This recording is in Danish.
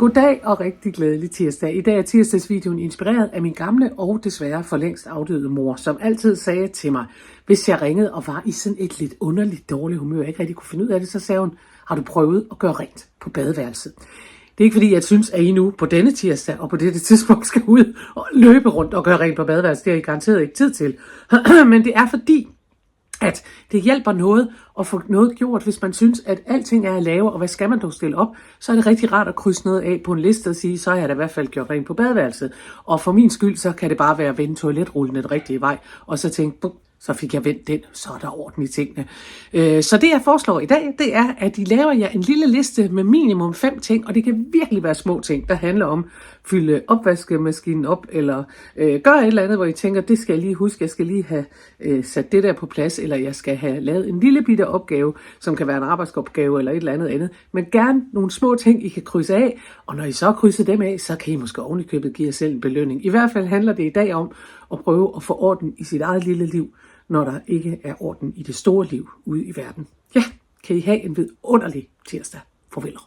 Goddag og rigtig glædelig tirsdag. I dag er tirsdagsvideoen inspireret af min gamle og desværre for længst afdøde mor, som altid sagde til mig, hvis jeg ringede og var i sådan et lidt underligt dårligt humør, jeg ikke rigtig kunne finde ud af det, så sagde hun, har du prøvet at gøre rent på badeværelset? Det er ikke fordi, jeg synes, at I nu på denne tirsdag og på dette tidspunkt skal ud og løbe rundt og gøre rent på badeværelset. Det har I garanteret ikke tid til. Men det er fordi, at det hjælper noget at få noget gjort, hvis man synes, at alting er at lave, og hvad skal man dog stille op, så er det rigtig rart at krydse noget af på en liste og sige, så har jeg da i hvert fald gjort rent på badeværelset. Og for min skyld, så kan det bare være at vende toiletrullen den rigtige vej, og så tænke, så fik jeg vendt den, så er der orden i tingene. Så det jeg foreslår i dag, det er, at I laver jer en lille liste med minimum 5 ting, og det kan virkelig være små ting, der handler om fylde opvaskemaskinen op, eller gøre et eller andet, hvor I tænker, det skal jeg lige huske, jeg skal lige have sat det der på plads, eller jeg skal have lavet en lille bitte opgave, som kan være en arbejdsopgave, eller et eller andet. Men gerne nogle små ting, I kan krydse af, og når I så krydser dem af, så kan I måske oven i købet give jer selv en belønning. I hvert fald handler det i dag om at prøve at få orden i sit eget lille liv, når der ikke er orden i det store liv ude i verden. Ja, kan I have en vidunderlig tirsdag. Farvel.